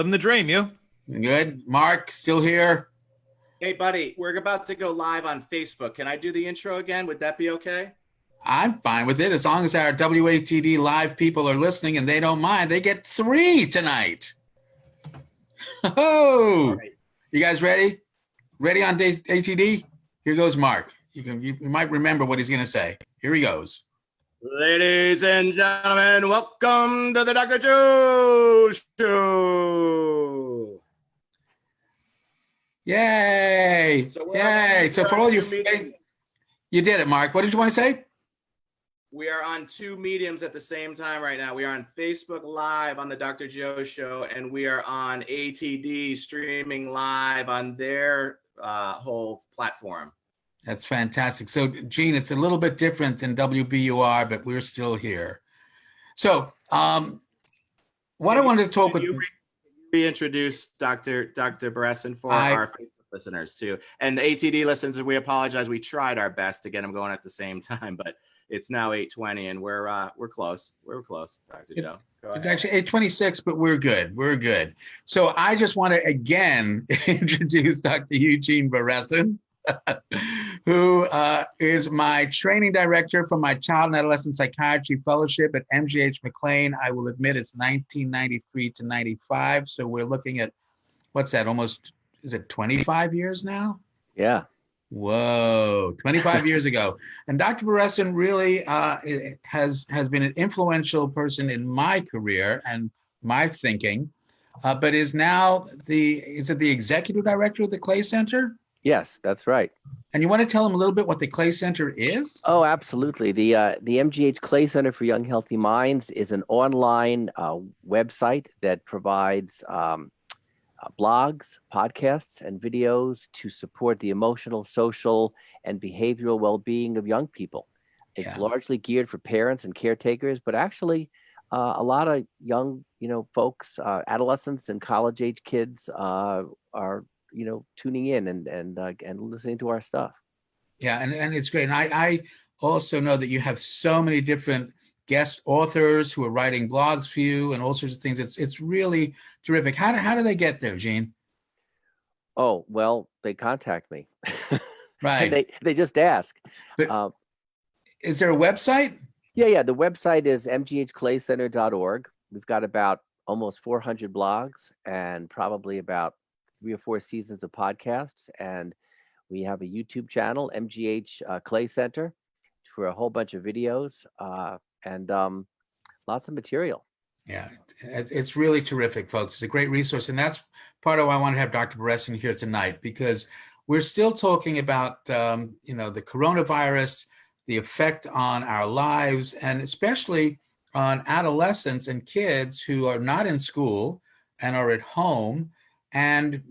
Living the dream, you? Good. Mark, still here? Hey, buddy, we're about to go live on Facebook. Can I do the intro again? Would that be okay? I'm fine with it. As long as our WATD live people are listening and they don't mind, they get 3 tonight. Oh, right. You guys ready? Ready on ATD? Here goes Mark. You might remember what he's going to say. Here he goes. Ladies and gentlemen, welcome to the Dr. Joe Show. Yay! Yay! So for all you did it, Mark. What did you want to say? We are on 2 mediums at the same time right now. We are on Facebook Live on the Dr. Joe Show, and we are on ATD streaming live on their whole platform. That's fantastic. So, Gene, it's a little bit different than WBUR, but we're still here. So, what I wanted to talk with you. Reintroduce Dr. Beresin for our Facebook listeners too, and the ATD listeners. We apologize. We tried our best to get them going at the same time, but it's now 8:20, and we're close. We're close, Dr. Joe. It's actually 8:26, but we're good. We're good. So I just want to again introduce Dr. Eugene Beresin, who is my training director for my Child and Adolescent Psychiatry Fellowship at MGH McLean. I will admit it's 1993 to 95. So we're looking at, what's that, almost, is it 25 years now? Yeah. Whoa, 25 years ago. And Dr. Beresin really has been an influential person in my career and my thinking, but is now the executive director of the Clay Center? Yes, that's right. And you want to tell them a little bit what the Clay Center is? Oh, absolutely. The MGH Clay Center for Young Healthy Minds is an online website that provides blogs, podcasts, and videos to support the emotional, social, and behavioral well-being of young people. It's largely geared for parents and caretakers, but actually a lot of young, folks, adolescents and college-age kids are tuning in and listening to our stuff. Yeah, and it's great. And I also know that you have so many different guest authors who are writing blogs for you and all sorts of things. It's really terrific. How do they get there, Gene? Oh, well, they contact me. Right. they just ask. But is there a website? Yeah. The website is mghclaycenter.org. We've got about almost 400 blogs and probably about 3 or 4 seasons of podcasts, and we have a YouTube channel, MGH Clay Center, for a whole bunch of videos and lots of material. Yeah, it's really terrific, folks. It's a great resource, and that's part of why I want to have Dr. Beresin here tonight, because we're still talking about the coronavirus, the effect on our lives, and especially on adolescents and kids who are not in school and are at home. And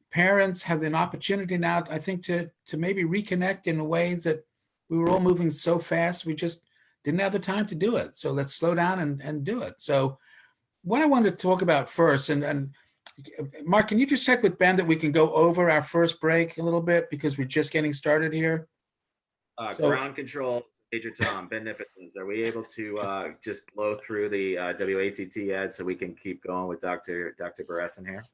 parents have an opportunity now, I think, to maybe reconnect in ways that we were all moving so fast, we just didn't have the time to do it. So let's slow down and do it. So what I wanted to talk about first, and Mark, can you just check with Ben that we can go over our first break a little bit, because we're just getting started here? Ground control, Major Tom, Ben Nipitons. Are we able to just blow through the WATT ad so we can keep going with Dr. Beresin here?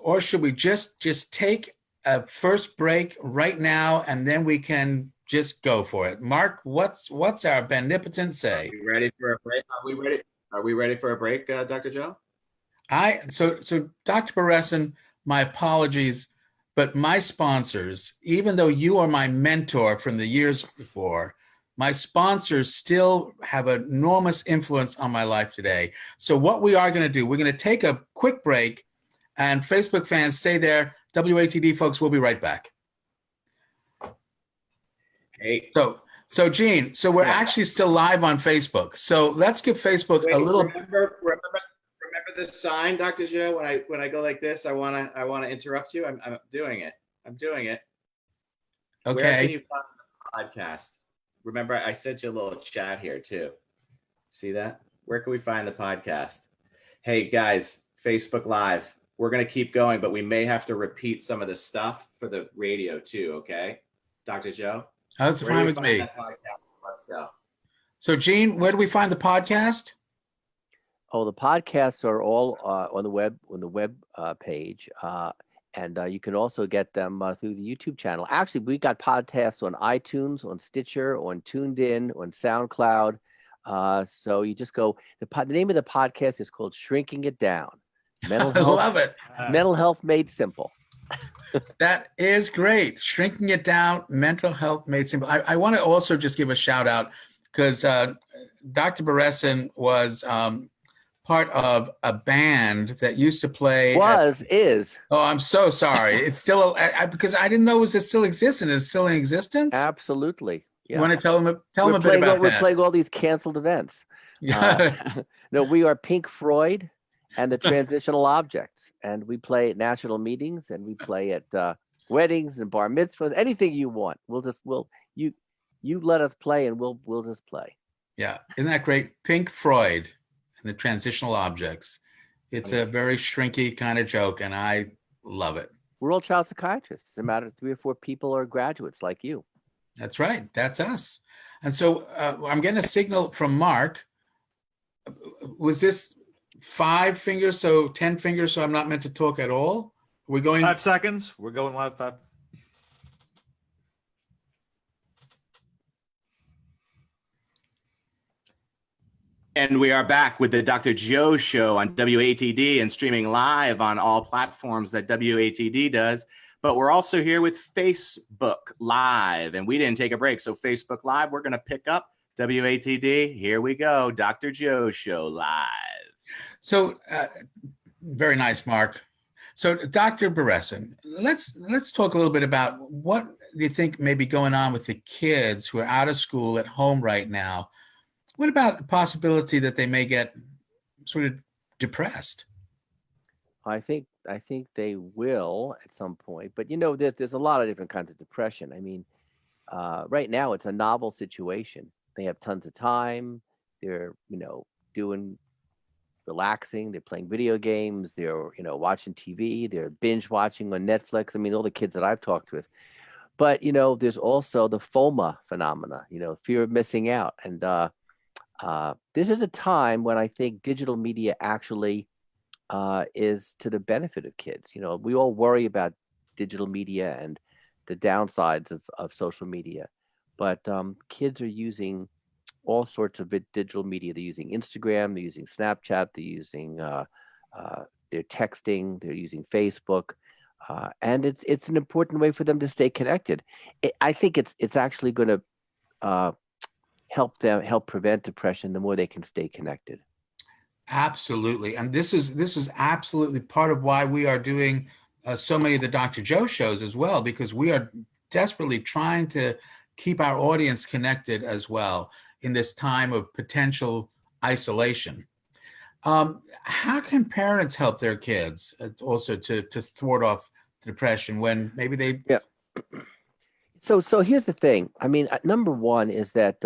Or should we just take a first break right now, and then we can just go for it? Mark, what's our beneficent say? Are we ready for a break? Are we ready for a break, Dr. Joe? So Dr. Beresin, my apologies, but my sponsors, even though you are my mentor from the years before, my sponsors still have an enormous influence on my life today. So what we are going to do, we're going to take a quick break. And Facebook fans, stay there. WATD folks, we'll be right back. Hey. So Gene, we're actually still live on Facebook. So let's give Facebook a little. Remember the sign, Dr. Joe. When I go like this, I wanna interrupt you. I'm doing it. Okay. Where can you find the podcast? Remember, I sent you a little chat here too. See that? Where can we find the podcast? Hey guys, Facebook Live. We're going to keep going, but we may have to repeat some of the stuff for the radio too, okay? Dr. Joe? That's fine with me. Let's go. So, Gene, where do we find the podcast? Oh, the podcasts are all on the web page, and you can also get them through the YouTube channel. Actually, we got podcasts on iTunes, on Stitcher, on TuneIn, on SoundCloud. So you just go. The name of the podcast is called "Shrinking It Down." Mental I health, love it. mental health made simple. That is great. Shrinking it down, mental health made simple. I want to also just give a shout out because Dr. Beresin was part of a band that used to play. Is. Oh, I'm so sorry. It's still because I didn't know it still exists, and it's still in existence. Absolutely. You Yeah. want to tell them a bit about that? We're playing all these canceled events. No, we are Pink Floyd and the Transitional Objects, and we play at national meetings, and we play at weddings and bar mitzvahs. Anything you want, you let us play, and we'll just play. Yeah, isn't that great? Pink Floyd and the Transitional Objects. It's a very shrinky kind of joke, and I love it. We're all child psychiatrists. It's a matter of 3 or 4 people are graduates like you. That's right. That's us. And so I'm getting a signal from Mark. Was this 5 fingers, so 10 fingers, so I'm not meant to talk at all? We're going 5 seconds. We're going live 5. And we are back with the Dr. Joe Show on WATD and streaming live on all platforms that WATD does. But we're also here with Facebook Live, and we didn't take a break. So Facebook Live, we're going to pick up WATD. Here we go, Dr. Joe Show Live. So very nice, Mark. So Dr. Beresin, let's talk a little bit about what do you think may be going on with the kids who are out of school at home right now. What about the possibility that they may get sort of depressed? I think they will at some point, but there's a lot of different kinds of depression. I mean, right now it's a novel situation. They have tons of time. They're doing relaxing. They're playing video games. They're watching TV. They're binge watching on Netflix. I mean, all the kids that I've talked with. But there's also the FOMA phenomena. Fear of missing out, and this is a time when I think digital media actually is to the benefit of kids. We all worry about digital media and the downsides of social media, but kids are using all sorts of digital media. They're using Instagram, they're using Snapchat, they're using they're texting, they're using Facebook, and it's an important way for them to stay connected. I think it's actually going to help prevent depression the more they can stay connected. Absolutely. And this is absolutely part of why we are doing so many of the Dr. Joe shows as well, because we are desperately trying to keep our audience connected as well in this time of potential isolation. How can parents help their kids also to thwart off depression when maybe they... Yeah. So here's the thing. I mean, number one is that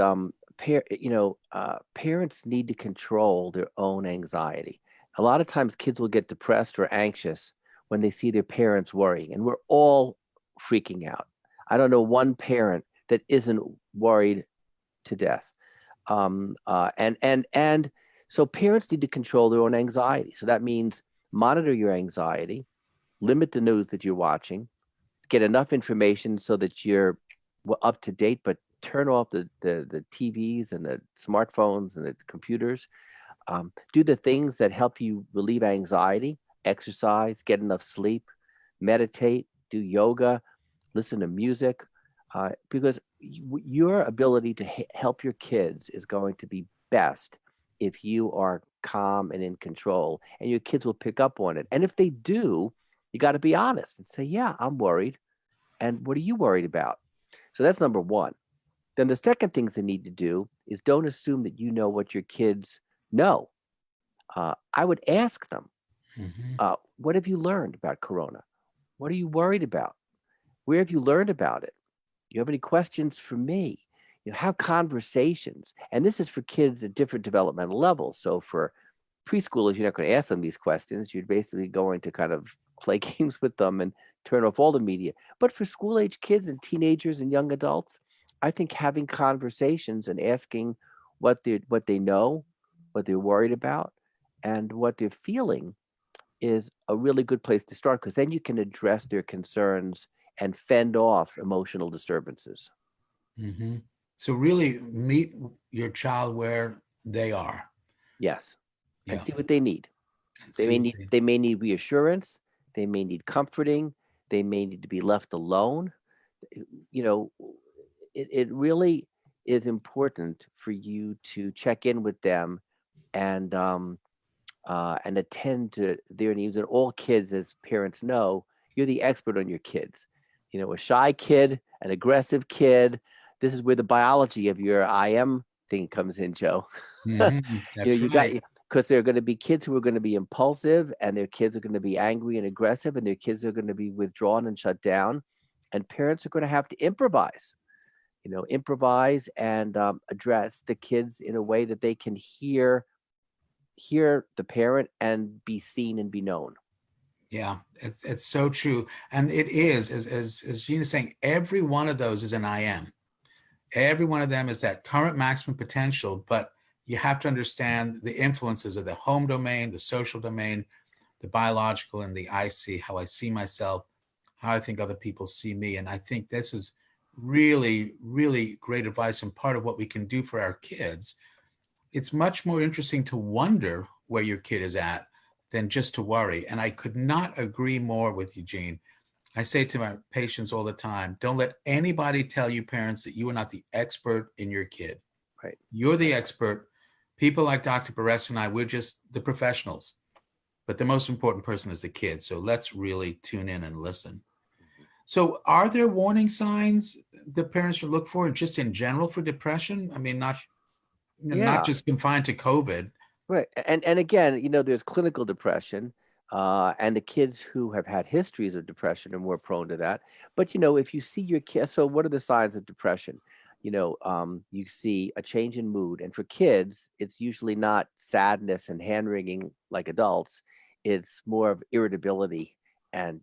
parents need to control their own anxiety. A lot of times kids will get depressed or anxious when they see their parents worrying, and we're all freaking out. I don't know one parent that isn't worried to death. And so parents need to control their own anxiety. So that means monitor your anxiety, limit the news that you're watching, get enough information so that you're up to date, but turn off the TVs and the smartphones and the computers. Do the things that help you relieve anxiety, exercise, get enough sleep, meditate, do yoga, listen to music, because your ability to help your kids is going to be best if you are calm and in control, and your kids will pick up on it. And if they do, you got to be honest and say, yeah, I'm worried. And what are you worried about? So that's number one. Then the second thing they need to do is don't assume that you know what your kids know. I would ask them, what have you learned about Corona? What are you worried about? Where have you learned about it? Do you have any questions for me? Have conversations. And this is for kids at different developmental levels. So for preschoolers, you're not going to ask them these questions. You're basically going to kind of play games with them and turn off all the media. But for school-age kids and teenagers and young adults, I think having conversations and asking what they know, what they're worried about, and what they're feeling is a really good place to start, because then you can address their concerns and fend off emotional disturbances. Hmm. So really meet your child where they are. Yes. And Yeah. see what they need. And They see may what need they may need reassurance, they may need comforting, they may need to be left alone. You know, it really is important for you to check in with them and attend to their needs. And all kids, as parents know, you're the expert on your kids. You know, a shy kid, an aggressive kid. This is where the biology of your IM thing comes in, Joe. Mhm. You know, That's you got, right. because there are going to be kids who are going to be impulsive, and their kids are going to be angry and aggressive, and their kids are going to be withdrawn and shut down. And parents are going to have to improvise, improvise and address the kids in a way that they can hear the parent and be seen and be known. Yeah, it's so true. And it is, as Gina's saying, every one of those is an IM. Every one of them is that current maximum potential, but you have to understand the influences of the home domain, the social domain, the biological, and the I see, how I see myself, how I think other people see me. And I think this is really, really great advice and part of what we can do for our kids. It's much more interesting to wonder where your kid is at than just to worry. And I could not agree more with Eugene. I say to my patients all the time, don't let anybody tell you, parents, that you are not the expert in your kid. Right. You're the expert. People like Dr. Beresin and I, we're just the professionals. But the most important person is the kid. So let's really tune in and listen. So are there warning signs the parents should look for just in general for depression? I mean, not Yeah. just confined to COVID. Right. And again, there's clinical depression, and the kids who have had histories of depression are more prone to that. But if you see your kid, so what are the signs of depression? You see a change in mood, and for kids, it's usually not sadness and hand wringing like adults. It's more of irritability and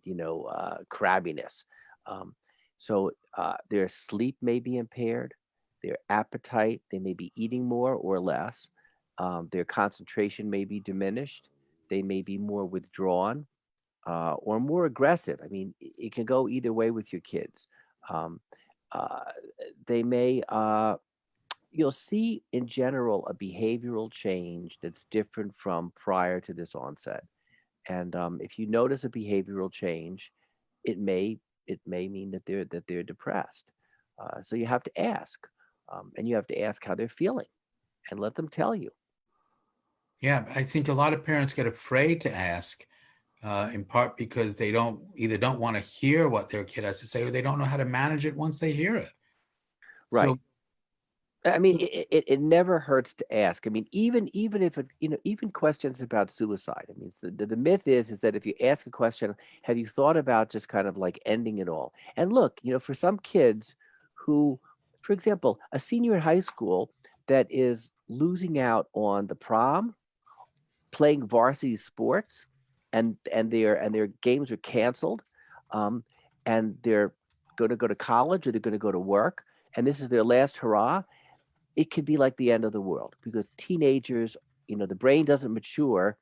crabbiness. Their sleep may be impaired, their appetite, they may be eating more or less. Their concentration may be diminished. They may be more withdrawn or more aggressive. I mean, it can go either way with your kids. Um, uh, they may, you'll see in general a behavioral change that's different from prior to this onset. And if you notice a behavioral change, it may mean that they're depressed. So you have to ask, and you have to ask how they're feeling, and let them tell you. Yeah, I think a lot of parents get afraid to ask, in part because they don't want to hear what their kid has to say, or they don't know how to manage it once they hear it. Right. So, I mean, it never hurts to ask. I mean, even if it, even questions about suicide. I mean, the myth is that if you ask a question, have you thought about just kind of like ending it all? And look, for some kids who, for example, a senior in high school that is losing out on the prom, playing varsity sports, and their games are canceled, um, and they're going to go to college or they're going to go to work, and this is their last hurrah. It could be like the end of the world, because teenagers, the brain doesn't mature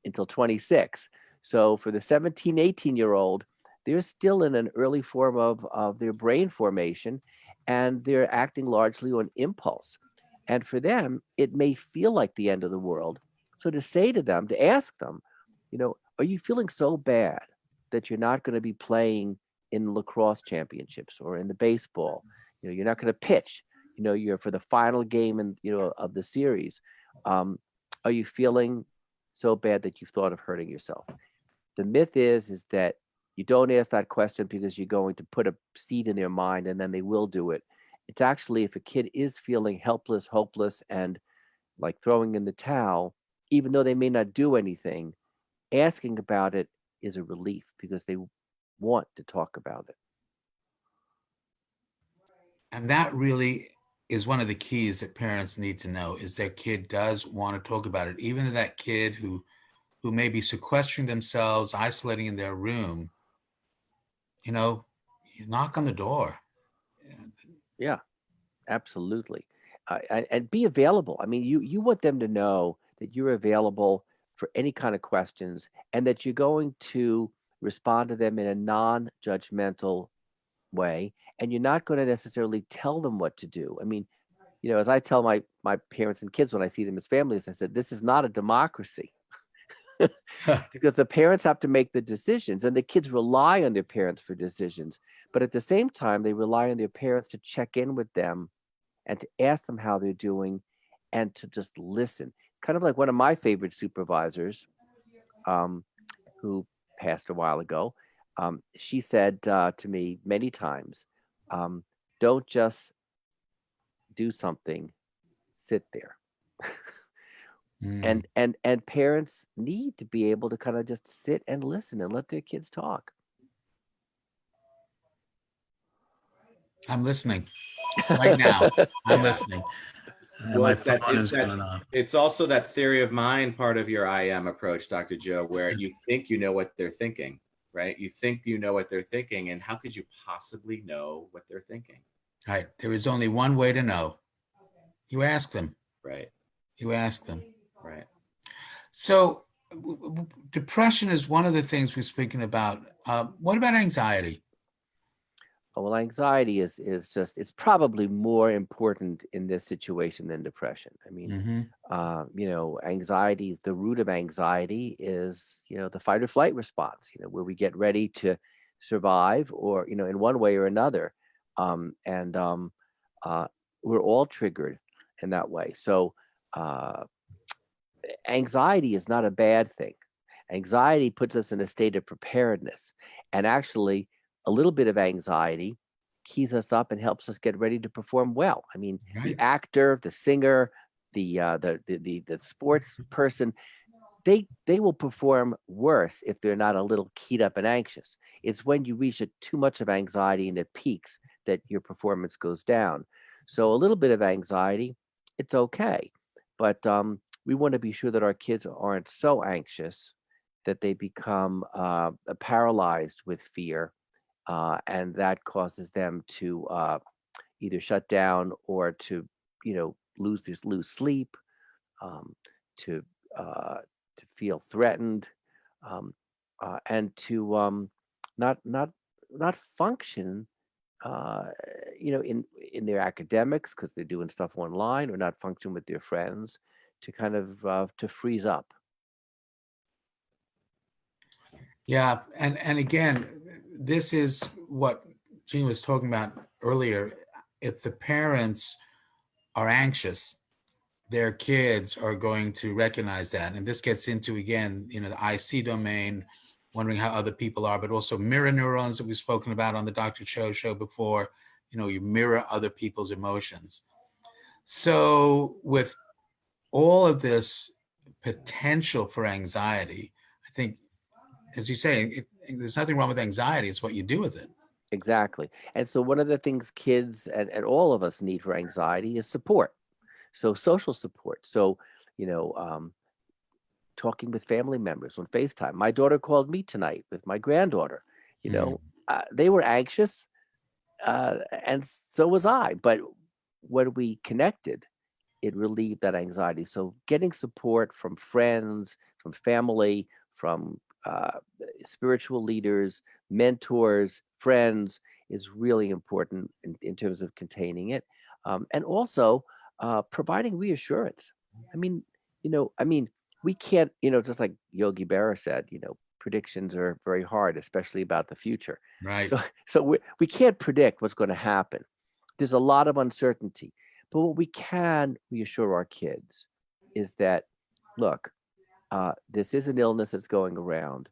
until 26. So for the 17, 18-year-old, they're still in an early form of their brain formation, and they're acting largely on impulse. And for them, it may feel like the end of the world. So to say to them, to ask them, are you feeling so bad that you're not going to be playing in lacrosse championships or in the baseball? You're not going to pitch, you're for the final game and of the series. Are you feeling so bad that you've thought of hurting yourself? The myth is that you don't ask that question because you're going to put a seed in their mind and then they will do it. It's actually, if a kid is feeling helpless, hopeless, and like throwing in the towel, even though they may not do anything, asking about it is a relief because they want to talk about it. and that really is one of the keys that parents need to know is their kid does want to talk about it. Even that kid who may be sequestering themselves, isolating in their room, you knock on the door. Yeah, absolutely. And be available. I mean, you want them to know that you're available for any kind of questions, and that you're going to respond to them in a non-judgmental way, and you're not going to necessarily tell them what to do. I mean, as I tell my parents and kids when I see them as families, I said, this is not a democracy. Because the parents have to make the decisions, and the kids rely on their parents for decisions. But at the same time, they rely on their parents to check in with them and to ask them how they're doing and to just listen. It's kind of like one of my favorite supervisors, who passed a while ago. She said to me many times, don't just do something, sit there. Mm. And parents need to be able to kind of just sit and listen and let their kids talk. I'm listening right now. I'm listening. And Well, my it's that phone is going on. it's also that theory of mind part of your IM approach, Dr. Joe, where you think you know what they're thinking, right? You think you know what they're thinking, and how could you possibly know what they're thinking? Right. There is only one way to know. You ask them. Right. You ask them. Right. So depression is one of the things we're speaking about. What about anxiety? Well, anxiety is just, it's probably more important in this situation than depression. I mean, anxiety, the root of anxiety is, the fight or flight response, where we get ready to survive or, in one way or another. We're all triggered in that way. So anxiety is not a bad thing. Anxiety puts us in a state of preparedness. And actually, a little bit of anxiety keys us up and helps us get ready to perform well. I mean, Right. the actor, the singer, the sports person, they will perform worse if they're not a little keyed up and anxious. It's when you reach too much of anxiety and it peaks that your performance goes down. So a little bit of anxiety, it's okay. But we want to be sure that our kids aren't so anxious that they become paralyzed with fear, and that causes them to either shut down or to, lose sleep, to feel threatened, and to not function, in their academics because they're doing stuff online, or not function with their friends, to kind of to freeze up. Yeah. And again, this is what Gene was talking about earlier. If the parents are anxious, their kids are going to recognize that. And this gets into, again, the IC domain, wondering how other people are, but also mirror neurons that we've spoken about on the Dr. Cho show before. You mirror other people's emotions. So with all of this potential for anxiety, I think, as you say, there's nothing wrong with anxiety. It's what you do with it. Exactly. And so one of the things kids and all of us need for anxiety is support. So social support. So, talking with family members on FaceTime. My daughter called me tonight with my granddaughter. They were anxious, and so was I. But when we connected, it relieved that anxiety. So getting support from friends, from family, from spiritual leaders, mentors, friends is really important in terms of containing it, and also providing reassurance. I mean, we can't, just like Yogi Berra said, predictions are very hard, especially about the future. Right. So we can't predict what's going to happen. There's a lot of uncertainty. But what we can reassure our kids is that, look, this is an illness that's going around.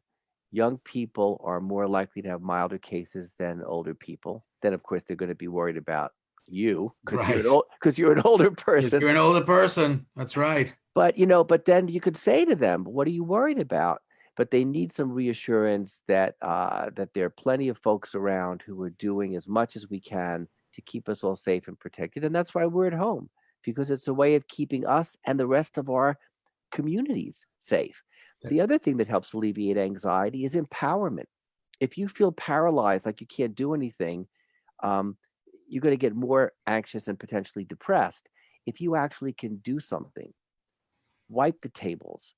Young people are more likely to have milder cases than older people. Then, of course, they're going to be worried about you because you're an older person. You're an older person. That's right. But but then you could say to them, "What are you worried about?" But they need some reassurance that that there are plenty of folks around who are doing as much as we can to keep us all safe and protected. And that's why we're at home, because it's a way of keeping us and the rest of our communities safe. The other thing that helps alleviate anxiety is empowerment. If you feel paralyzed, like you can't do anything, you're going to get more anxious and potentially depressed. If you actually can do something, wipe the tables,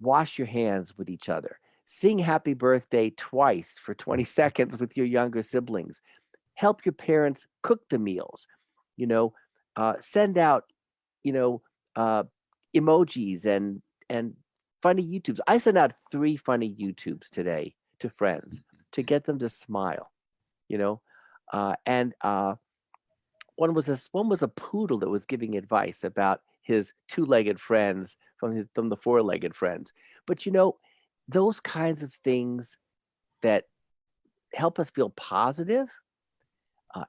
wash your hands with each other, sing happy birthday twice for 20 seconds with your younger siblings, help your parents cook the meals, send out, you know, emojis and funny YouTubes. I sent out 3 funny YouTubes today to friends to get them to smile, and one was a poodle that was giving advice about his 2-legged friends from the 4-legged friends. But those kinds of things that help us feel positive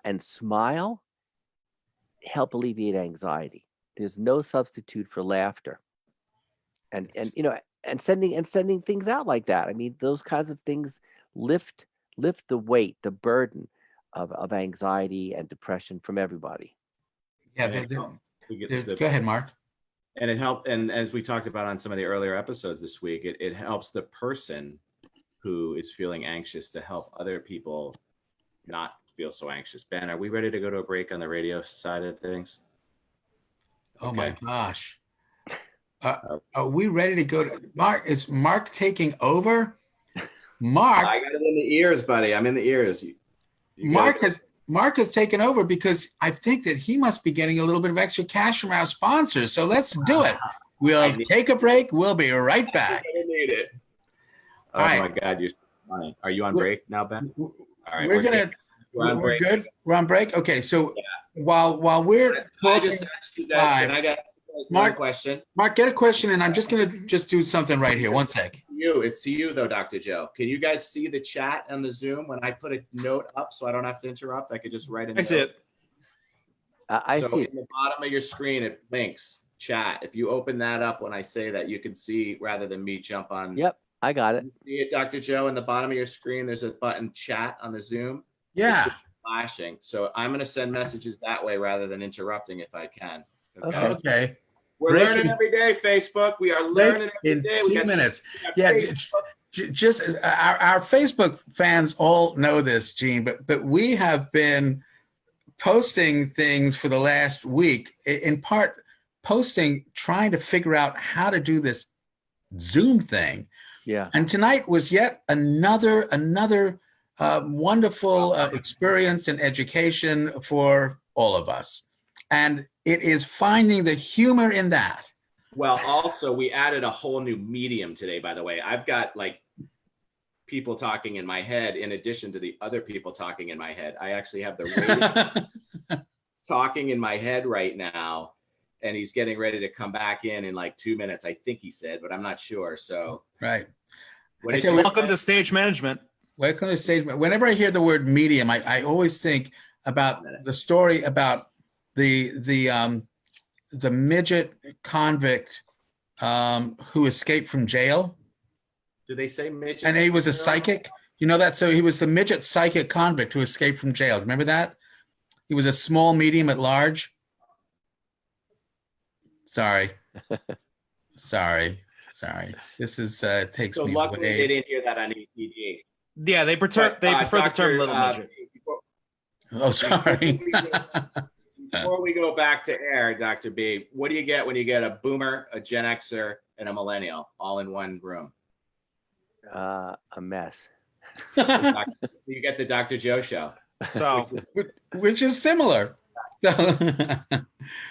and smile help alleviate anxiety. There's no substitute for laughter. And sending things out like that. I mean, those kinds of things lift the weight, the burden of anxiety and depression from everybody. Yeah, go ahead, Mark. And it helped. And as we talked about on some of the earlier episodes this week, it helps the person who is feeling anxious to help other people not feel so anxious. Ben, are we ready to go to a break on the radio side of things? Oh my gosh. Are we ready to go to Mark? Is Mark taking over? Mark, I got it in the ears, buddy. I'm in the ears. Mark has taken over because I think that he must be getting a little bit of extra cash from our sponsors. So let's do it. We'll take a break. We'll be right back. I need it. Oh my God, you're funny. Are you on break now, Ben? All right, we're good. We're on break. Okay, so while we're talking, I got one question. Mark, get a question, and I'm just gonna do something right here. One sec. It's to you though, Dr. Joe. Can you guys see the chat on the Zoom when I put a note up so I don't have to interrupt? I could just write a note. I see it. I see it. In the bottom of your screen, it links chat. If you open that up when I say that, you can see rather than me jump on. Yep, I got it. You see it, Dr. Joe? In the bottom of your screen, there's a button chat on the Zoom. Yeah. It's flashing. So I'm going to send messages that way rather than interrupting if I can. Okay. We're learning every day, Facebook. We are learning every day. In 2 minutes. Yeah, just our Facebook fans all know this, Gene, but we have been posting things for the last week, in part trying to figure out how to do this Zoom thing. Yeah. And tonight was yet another wonderful experience and education for all of us. And it is finding the humor in that. Well, also, we added a whole new medium today, by the way. I've got like people talking in my head in addition to the other people talking in my head. I actually have the radio talking in my head right now, and he's getting ready to come back in like 2 minutes, I think he said, but I'm not sure. So, right. Welcome to stage management. Welcome to stage. Whenever I hear the word medium, I always think about the story about the midget convict who escaped from jail. Do they say midget? And he was a psychic. You know that? So he was the midget psychic convict who escaped from jail. Remember that? He was a small, medium, at large. Sorry. This is takes so me luckily away. they didn't hear that on ETG. Yeah, they prefer the term little midget. Oh, sorry. Before we go back to air, Dr. B, what do you get when you get a boomer, a Gen Xer, and a millennial all in one room? A mess. You get the Dr. Joe show. So, which is similar.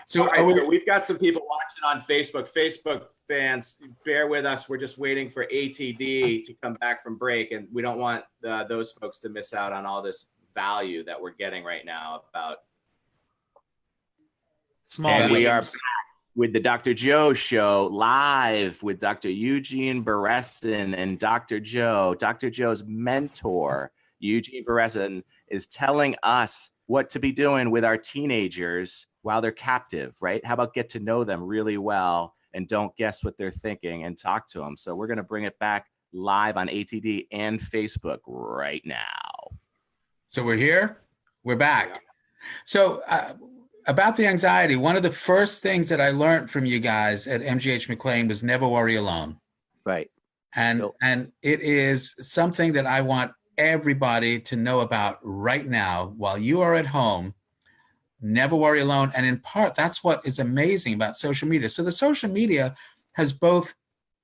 So we've got some people watching on Facebook. Facebook fans, bear with us. We're just waiting for ATD to come back from break, and we don't want those folks to miss out on all this value that we're getting right now about. And we are back with the Dr. Joe show live with Dr. Eugene Beresin and Dr. Joe. Dr. Joe's mentor, Eugene Beresin, is telling us what to be doing with our teenagers while they're captive, right? How about get to know them really well and don't guess what they're thinking and talk to them. So we're going to bring it back live on ATD and Facebook right now. So we're here. We're back. So about the anxiety, one of the first things that I learned from you guys at MGH McLean was never worry alone. Right. And it is something that I want everybody to know about right now while you are at home. Never worry alone. And in part, that's what is amazing about social media. So the social media has both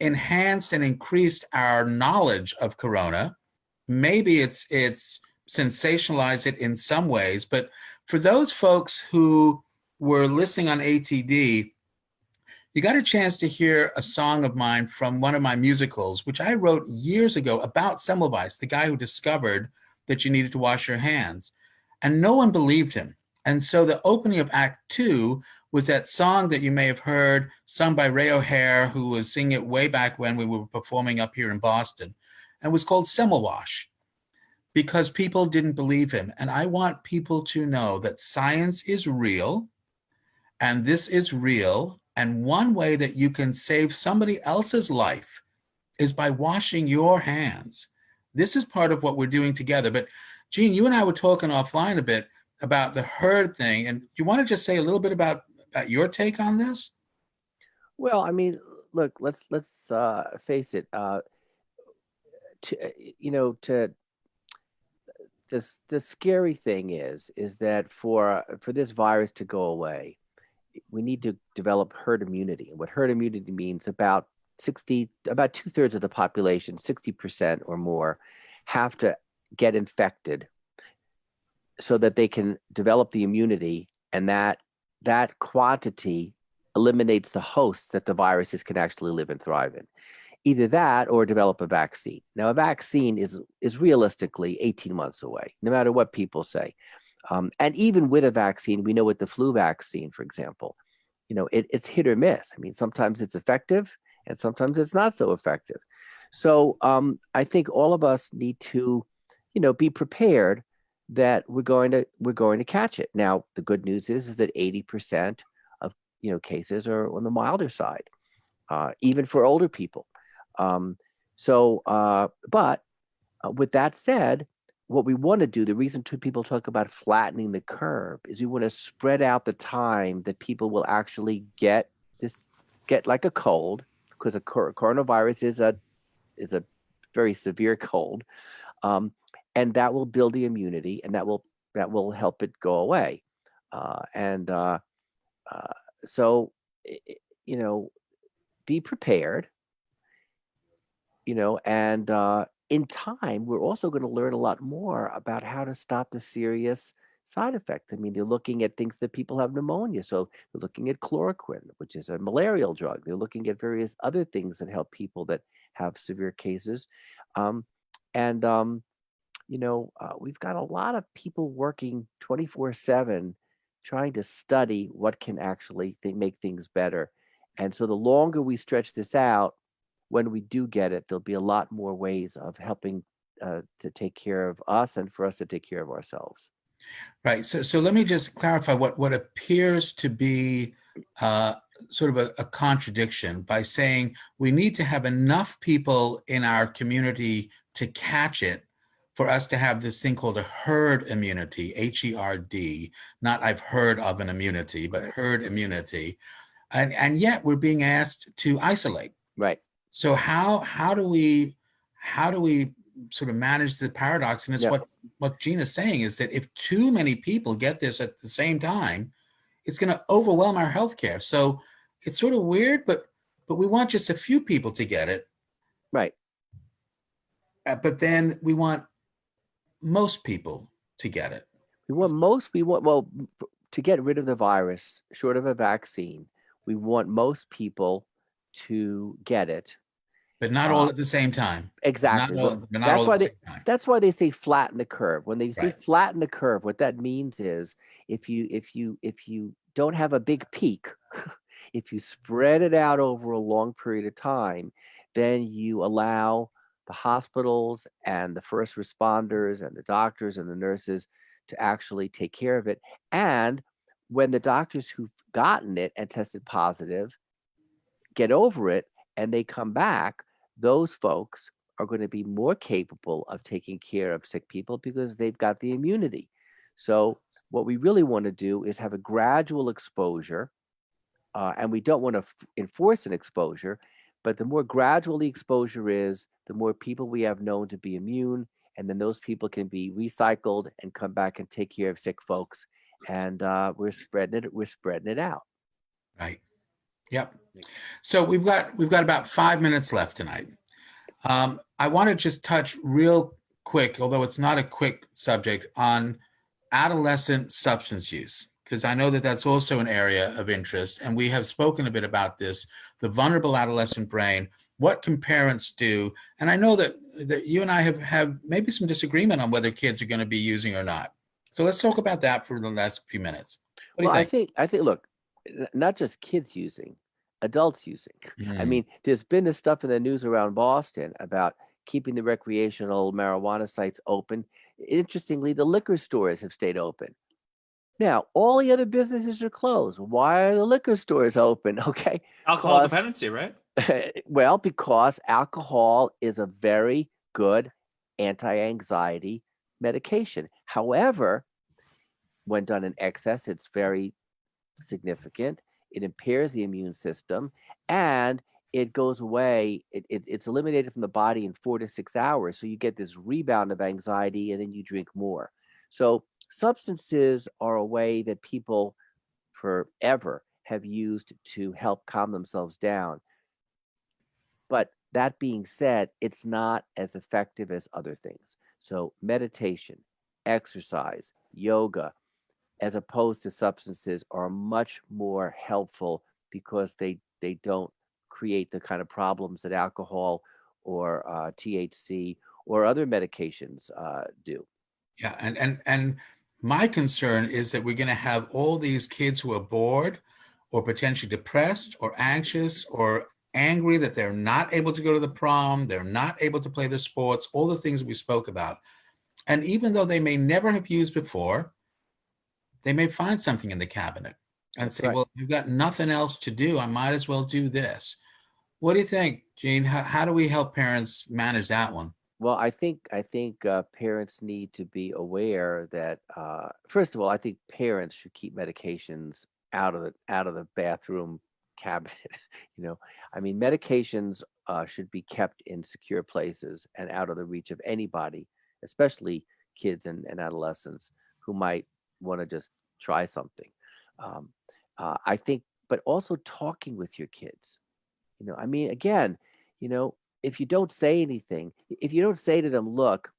enhanced and increased our knowledge of corona. Maybe it's sensationalized it in some ways, but for those folks who were listening on ATD, you got a chance to hear a song of mine from one of my musicals, which I wrote years ago about Semmelweis, the guy who discovered that you needed to wash your hands. And no one believed him. And so the opening of Act 2 was that song that you may have heard, sung by Ray O'Hare, who was singing it way back when we were performing up here in Boston. And it was called Semmelwash, because people didn't believe him. And I want people to know that science is real, and this is real. And one way that you can save somebody else's life is by washing your hands. This is part of what we're doing together. But Gene, you and I were talking offline a bit about the herd thing. And do you want to just say a little bit about your take on this? Well, I mean, look, let's face it. The scary thing is that for this virus to go away, we need to develop herd immunity. And what herd immunity means, about 2/3 of the population, 60% or more, have to get infected so that they can develop the immunity, and that quantity eliminates the hosts that the viruses can actually live and thrive in. Either that or develop a vaccine. Now, a vaccine is realistically 18 months away, no matter what people say. And even with a vaccine, we know with the flu vaccine, for example, it's hit or miss. I mean, sometimes it's effective and sometimes it's not so effective. So I think all of us need to, be prepared that we're going to catch it. Now, the good news is that 80% of cases are on the milder side, even for older people. But with that said, what we want to do, the reason people talk about flattening the curve, is we want to spread out the time that people will actually get like a cold, because a coronavirus is a very severe cold, and that will build the immunity, and that will help it go away. So be prepared, and in time, we're also going to learn a lot more about how to stop the serious side effects. I mean, they're looking at things that people have pneumonia. So they're looking at chloroquine, which is a malarial drug. They're looking at various other things that help people that have severe cases. We've got a lot of people working 24/7 trying to study what can actually make things better. And so the longer we stretch this out, when we do get it, there'll be a lot more ways of helping to take care of us and for us to take care of ourselves. Right. So let me just clarify what appears to be sort of a contradiction by saying we need to have enough people in our community to catch it for us to have this thing called a herd immunity, HERD, not I've heard of an immunity, but herd immunity. And yet we're being asked to isolate. Right. So how do we sort of manage the paradox? And it's what Gina's saying is that if too many people get this at the same time, it's going to overwhelm our healthcare. So it's sort of weird, but we want just a few people to get it. Right. But then we want most people to get it. To get rid of the virus, short of a vaccine, we want most people to get it, but not all at the same time. Exactly. That's why they say flatten the curve. When they say flatten the curve, what that means is if you don't have a big peak, if you spread it out over a long period of time, then you allow the hospitals and the first responders and the doctors and the nurses to actually take care of it. And when the doctors who've gotten it and tested positive get over it and they come back, those folks are going to be more capable of taking care of sick people because they've got the immunity. So what we really want to do is have a gradual exposure, and we don't want to enforce an exposure, but the more gradual the exposure is, the more people we have known to be immune, and then those people can be recycled and come back and take care of sick folks. And we're spreading it out. Right. Yep. So we've got about 5 minutes left tonight. I want to just touch real quick, although it's not a quick subject, on adolescent substance use, because I know that that's also an area of interest. And we have spoken a bit about this, the vulnerable adolescent brain. What can parents do? And I know that you and I have maybe some disagreement on whether kids are going to be using or not. So let's talk about that for the last few minutes. What do you think? I think, look, not just kids using, adults using. I mean, there's been this stuff in the news around Boston about keeping the recreational marijuana sites open. Interestingly, the liquor stores have stayed open. Now, all the other businesses are closed. Why are the liquor stores open? Okay. Alcohol dependency, right? Well, because alcohol is a very good anti-anxiety medication. However, when done in excess, it's very significant. It impairs the immune system, and it goes away. It's eliminated from the body in 4 to 6 hours. So you get this rebound of anxiety, and then you drink more. So substances are a way that people forever have used to help calm themselves down. But that being said, it's not as effective as other things. So meditation, exercise, yoga, as opposed to substances, are much more helpful because they don't create the kind of problems that alcohol or THC or other medications do. Yeah, and my concern is that we're going to have all these kids who are bored or potentially depressed or anxious or angry that they're not able to go to the prom, they're not able to play the sports, all the things we spoke about. And even though they may never have used before, they may find something in the cabinet and That's say, right. well, you've got nothing else to do. I might as well do this. What do you think, Gene? How do we help parents manage that one? Well, I think parents need to be aware that first of all, I think parents should keep medications out of the bathroom cabinet. I mean, medications should be kept in secure places and out of the reach of anybody, especially kids and adolescents who might want to just try something. I think, but also talking with your kids. I mean, again, if you don't say anything, if you don't say to them, look,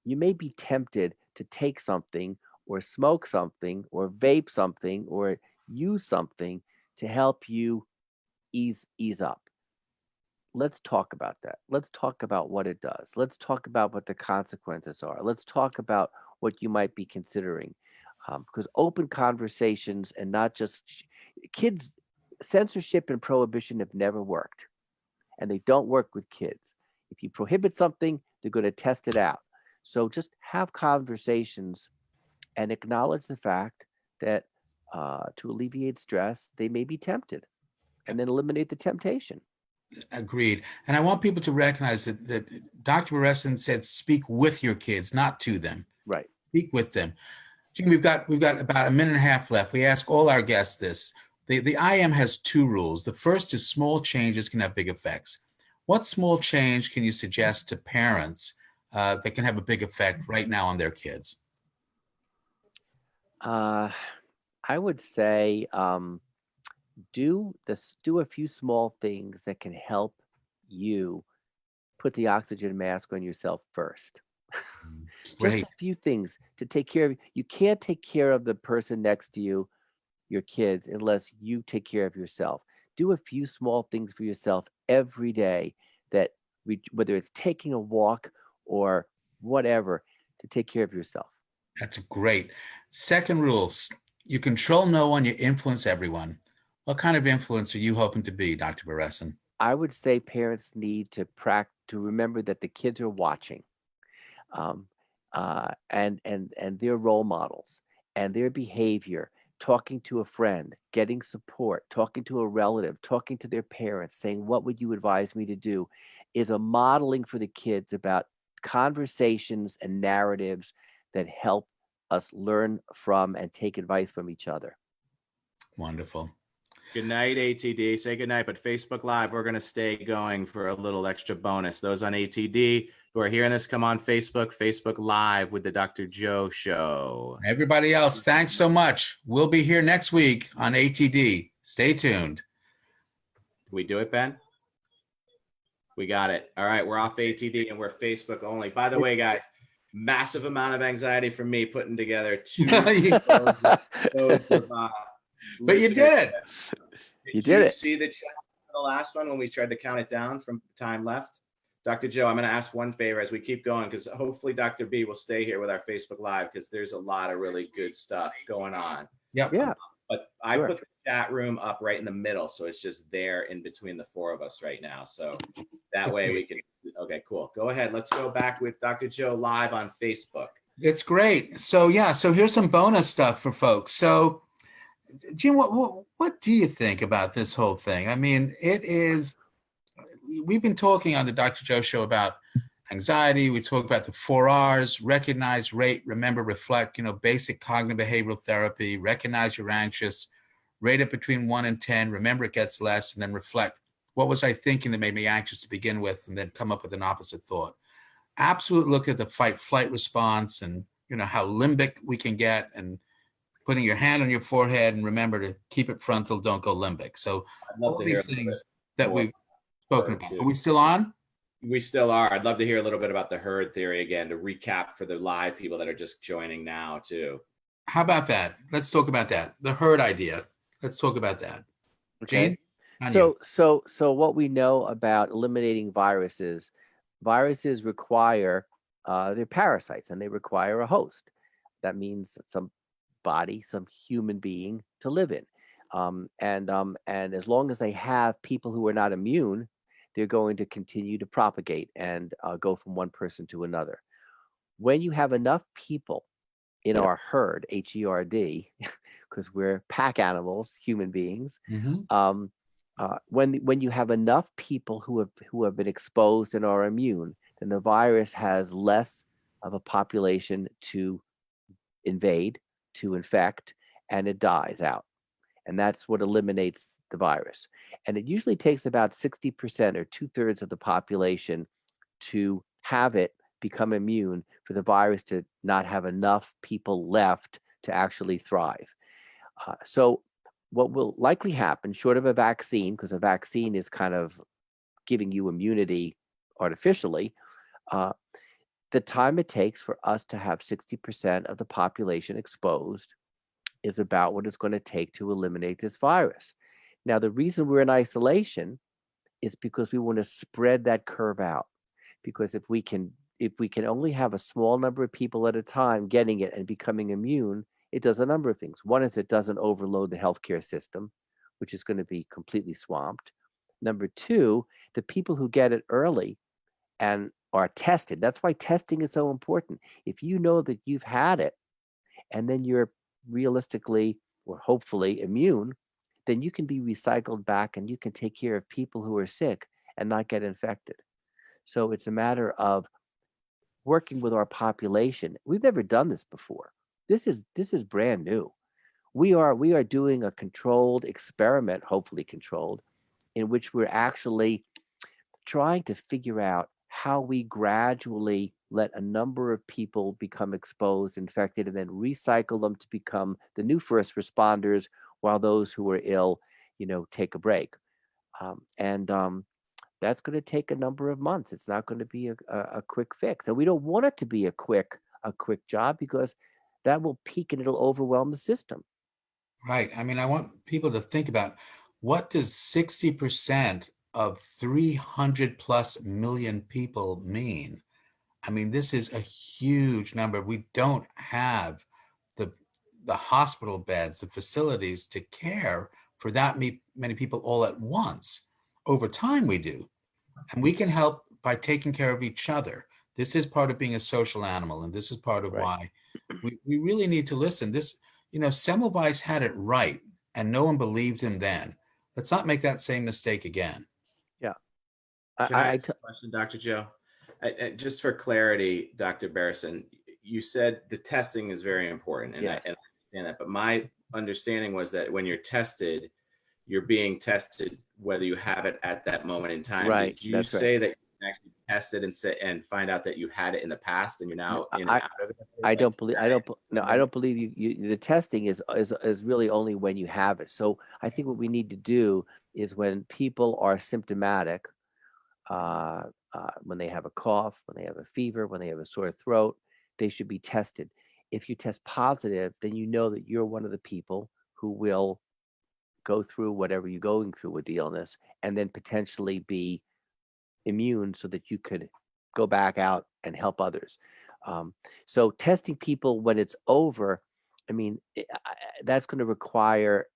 you may be tempted to take something or smoke something or vape something or use something to help you ease up. Let's talk about that. Let's talk about what it does. Let's talk about what the consequences are. Let's talk about what you might be considering. Because open conversations and not just kids, censorship and prohibition have never worked. And they don't work with kids. If you prohibit something, they're going to test it out. So just have conversations and acknowledge the fact that to alleviate stress, they may be tempted, and then eliminate the temptation. Agreed. And I want people to recognize that Dr. Beresin said, speak with your kids, not to them. Right. Speak with them. Gene, we've got about a minute and a half left. We ask all our guests this. The IM has 2 rules. The first is small changes can have big effects. What small change can you suggest to parents that can have a big effect right now on their kids? I would say do a few small things that can help you put the oxygen mask on yourself first. Great. Just a few things to take care of. You can't take care of the person next to you, your kids, unless you take care of yourself. Do a few small things for yourself every day, that whether it's taking a walk or whatever, to take care of yourself. That's great. Second rule, you control no one, you influence everyone. What kind of influence are you hoping to be, Dr. Beresin? I would say parents need to remember that the kids are watching, and their role models and their behavior, talking to a friend, getting support, talking to a relative, talking to their parents, saying, what would you advise me to do, is a modeling for the kids about conversations and narratives that help us learn from and take advice from each other. Wonderful. Good night, ATD. Say good night. But Facebook Live, we're going to stay going for a little extra bonus. Those on ATD who are hearing this, come on Facebook Live with the Dr. Joe Show. Everybody else, thanks so much. We'll be here next week on ATD. Stay tuned. Can we do it, Ben? We got it. All right, we're off ATD and we're Facebook only. By the way, guys, massive amount of anxiety from me putting together two episodes of, but you did it. You did it. See the chat for the last one when we tried to count it down from time left? Dr. Joe, I'm going to ask one favor as we keep going, because hopefully Dr. B will stay here with our Facebook Live, because there's a lot of really good stuff going on. Yep. Yeah. But I put the chat room up right in the middle, so it's just there in between the four of us right now. So that way we can, okay, cool. Go ahead. Let's go back with Dr. Joe live on Facebook. It's great. So yeah, so here's some bonus stuff for folks. So Jim, what do you think about this whole thing? I mean, we've been talking on the Dr. Joe show about anxiety. We talk about the 4 R's: recognize, rate, remember, reflect, basic cognitive behavioral therapy. Recognize you're anxious, rate it between 1 and 10, remember it gets less, and then reflect. What was I thinking that made me anxious to begin with? And then come up with an opposite thought. Absolute look at the fight-flight response, and how limbic we can get, and putting your hand on your forehead, and remember to keep it frontal, don't go limbic. So all these things that we've spoken about. Are we still on? We still are. I'd love to hear a little bit about the herd theory again, to recap for the live people that are just joining now too. How about that? Let's talk about that. The herd idea. Let's talk about that. Okay. Gene? So what we know about eliminating viruses require they're parasites, and they require a host. That means some body, some human being to live in. And as long as they have people who are not immune, they're going to continue to propagate and go from one person to another. When you have enough people in our herd, HERD, because we're pack animals, human beings, when you have enough people who have been exposed and are immune, then the virus has less of a population to invade, to infect, and it dies out. And that's what eliminates the virus. And it usually takes about 60% or 2/3 of the population to have it become immune for the virus to not have enough people left to actually thrive. So what will likely happen, short of a vaccine, because a vaccine is kind of giving you immunity artificially, the time it takes for us to have 60% of the population exposed is about what it's going to take to eliminate this virus. Now, the reason we're in isolation is because we want to spread that curve out. Because if we can only have a small number of people at a time getting it and becoming immune, it does a number of things. One is it doesn't overload the healthcare system, which is going to be completely swamped. Number two, the people who get it early and are tested. That's why testing is so important. If you know that you've had it and then you're realistically or hopefully immune, then you can be recycled back and you can take care of people who are sick and not get infected. So it's a matter of working with our population. We've never done this before. This is brand new. We are doing a controlled experiment, hopefully controlled, in which we're actually trying to figure out how we gradually let a number of people become exposed, infected, and then recycle them to become the new first responders, while those who are ill, take a break. That's going to take a number of months. It's not going to be a quick fix. And we don't want it to be a quick job, because that will peak and it'll overwhelm the system. Right. I mean, I want people to think about, what does 60% of 300 plus million people mean? I mean, this is a huge number. We don't have the hospital beds, the facilities to care for that many people all at once. Over time, we do. And we can help by taking care of each other. This is part of being a social animal, and this is part of why we really need to listen. This, Semmelweis had it right, and no one believed him then. Let's not make that same mistake again. Yeah. Can I ask a question, Dr. Joe? Just for clarity, Dr. Beresin, you said the testing is very important, and, yes. I understand that. But my understanding was that when you're tested, you're being tested whether you have it at that moment in time. Right. Did you say that you can actually tested and find out that you had it in the past and you're now in and out of it? I don't believe the testing is really only when you have it. So I think what we need to do is when people are symptomatic, when they have a cough, when they have a fever, when they have a sore throat, they should be tested. If you test positive, then you know that you're one of the people who will go through whatever you're going through with the illness and then potentially be immune so that you could go back out and help others. So testing people when it's over, I mean, that's going to require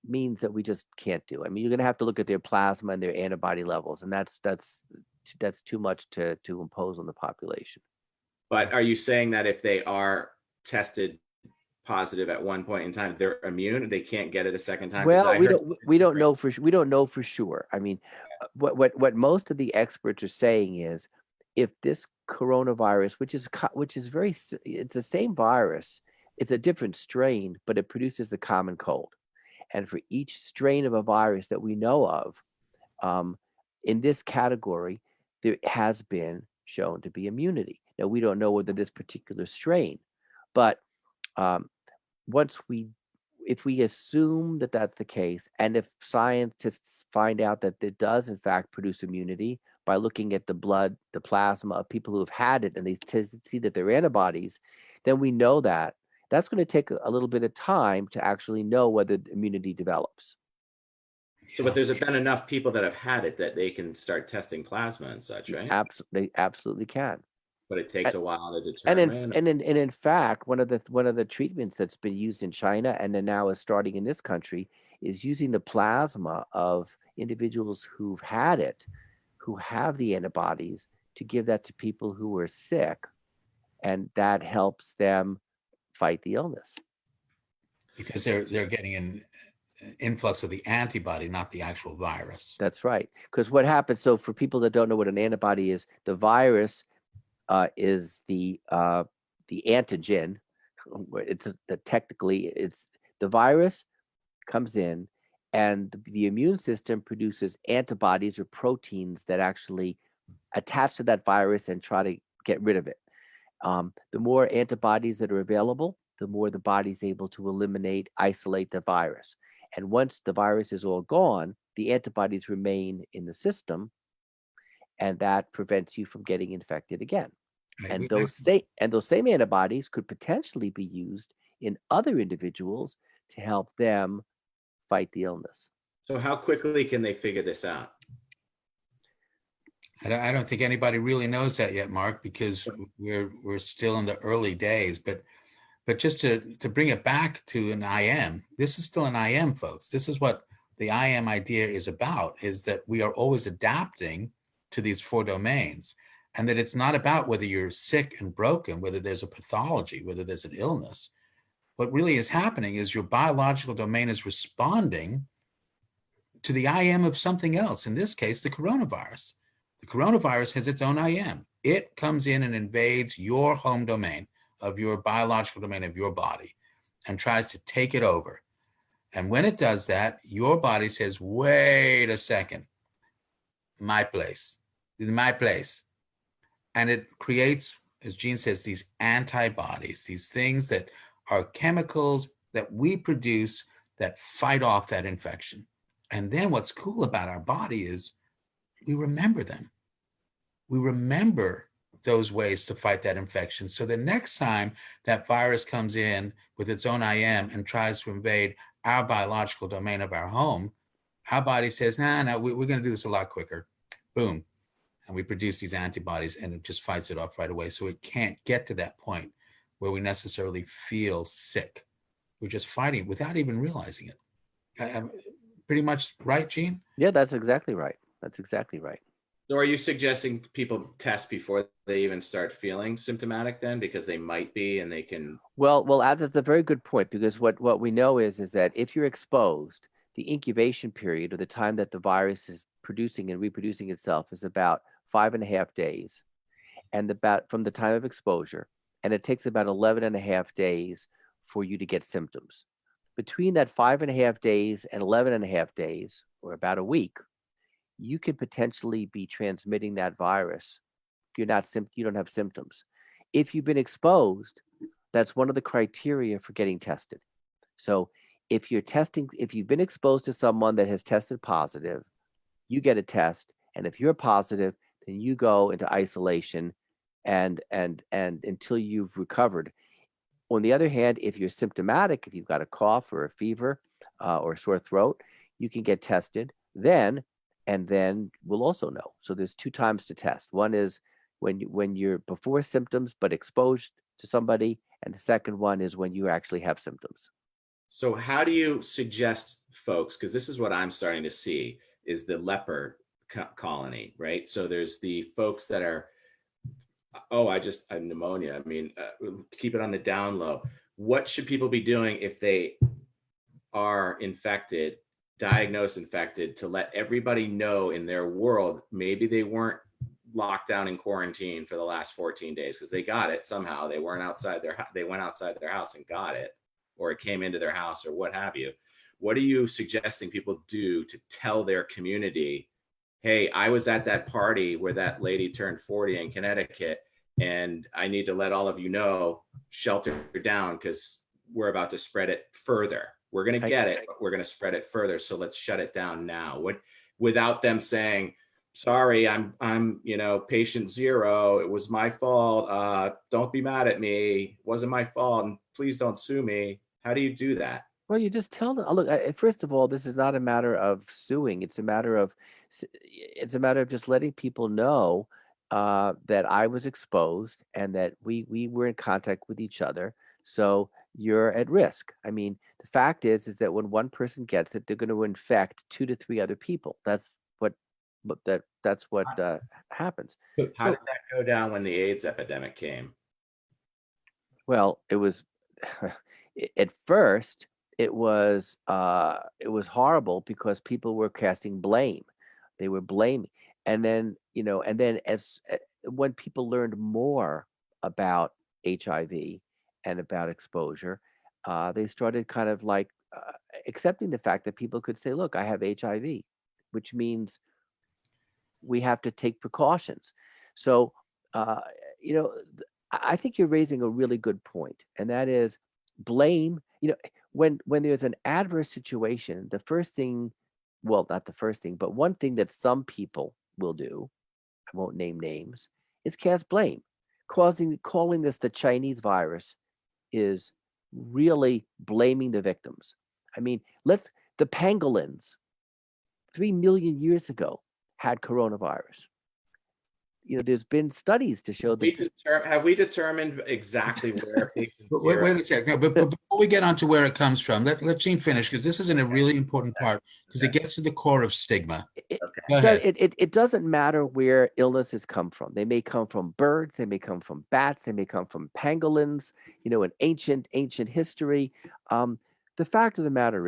means that we just can't do. I mean, you're going to have to look at their plasma and their antibody levels, and that's too much to impose on the population. But are you saying that if they are tested positive at one point in time, they're immune, they can't get it a second time? Well, we don't know for sure. I mean, what most of the experts are saying is, if this coronavirus, which is it's the same virus, it's a different strain, but it produces the common cold. And for each strain of a virus that we know of, in this category, there has been shown to be immunity. Now, we don't know whether this particular strain, but if we assume that that's the case, and if scientists find out that it does in fact produce immunity by looking at the blood, the plasma of people who have had it, and they see that they're antibodies, then we know that that's going to take a little bit of time to actually know whether immunity develops. So, but there's been enough people that have had it that they can start testing plasma and such, right? They absolutely can. But it takes a while to determine. And in fact, one of the treatments that's been used in China and then now is starting in this country is using the plasma of individuals who've had it, who have the antibodies, to give that to people who are sick, and that helps them fight the illness. Because they're getting an influx of the antibody, not the actual virus. That's right. Because what happens, so for people that don't know what an antibody is, the virus is the antigen. Technically, it's the virus comes in, and the immune system produces antibodies or proteins that actually attach to that virus and try to get rid of it. The more antibodies that are available, the more the body's able to isolate the virus. And once the virus is all gone, the antibodies remain in the system, and that prevents you from getting infected again. And those same antibodies could potentially be used in other individuals to help them fight the illness. So how quickly can they figure this out? I don't think anybody really knows that yet, Mark, because we're still in the early days. But just to bring it back to an IM, this is still an IM, folks. This is what the IM idea is about, is that we are always adapting to these 4 domains, and that it's not about whether you're sick and broken, whether there's a pathology, whether there's an illness. What really is happening is your biological domain is responding to the IM of something else, in this case, the coronavirus. The coronavirus has its own IM. It comes in and invades your home domain of your biological domain of your body and tries to take it over. And when it does that, your body says, wait a second, my place. And it creates, as Gene says, these antibodies, these things that are chemicals that we produce that fight off that infection. And then what's cool about our body is we remember them. We remember those ways to fight that infection. So the next time that virus comes in with its own IM and tries to invade our biological domain of our home, our body says, no, we're going to do this a lot quicker. Boom. And we produce these antibodies, and it just fights it off right away. So it can't get to that point where we necessarily feel sick. We're just fighting without even realizing it. I'm pretty much right, Gene? Yeah, that's exactly right. That's exactly right. So are you suggesting people test before they even start feeling symptomatic then, because they might be and they can? Well, that's a very good point, because what we know is that if you're exposed, the incubation period, or the time that the virus is producing and reproducing itself, is about 5.5 days, and about from the time of exposure, and it takes about 11.5 days for you to get symptoms. Between that 5.5 days and 11.5 days, or about a week, you could potentially be transmitting that virus. You don't have symptoms. If you've been exposed, that's one of the criteria for getting tested. So if you've been exposed to someone that has tested positive, you get a test, and if you're positive, then you go into isolation and until you've recovered. On the other hand, if you're symptomatic, if you've got a cough or a fever or a sore throat, you can get tested then, and then we'll also know. So there's 2 times to test. One is when you're before symptoms but exposed to somebody, and the second one is when you actually have symptoms. So how do you suggest folks, because this is what I'm starting to see, is the leper colony, right? So there's the folks that are, oh, I have pneumonia. I mean, keep it on the down low. What should people be doing if they are infected, diagnosed infected, to let everybody know in their world, maybe they weren't locked down in quarantine for the last 14 days because they got it somehow. They went outside their house and got it, or it came into their house or what have you. What are you suggesting people do to tell their community, hey, I was at that party where that lady turned 40 in Connecticut, and I need to let all of you know, shelter down because we're about to spread it further. We're going to get it, but we're going to spread it further. So let's shut it down now. Without them saying, sorry, I'm patient 0. It was my fault. Don't be mad at me. It wasn't my fault. And please don't sue me. How do you do that? Well, you just tell them, look, first of all, this is not a matter of suing. It's a matter of just letting people know that I was exposed and that we were in contact with each other. So you're at risk. I mean, the fact is that when one person gets it, they're going to infect 2 to 3 other people. That's what happens. How did that go down when the AIDS epidemic came? Well, it was at first it was horrible because people were casting blame. They were blaming, and then when people learned more about HIV and about exposure, they started kind of like accepting the fact that people could say, look, I have HIV, which means we have to take precautions. So, I think you're raising a really good point, and that is blame. When there's an adverse situation, the first thing, well, not the first thing, but one thing that some people will do, I won't name names, is cast blame. Calling this the Chinese virus is really blaming the victims. I mean, the pangolins 3 million years ago had coronavirus. There's been studies to show that. Have we determined exactly where? Wait a second. But before we get on to where it comes from, let Gene finish, because this is a really important part, because it gets to the core of stigma. It doesn't matter where illnesses come from. They may come from birds. They may come from bats. They may come from pangolins. In ancient history. The fact of the matter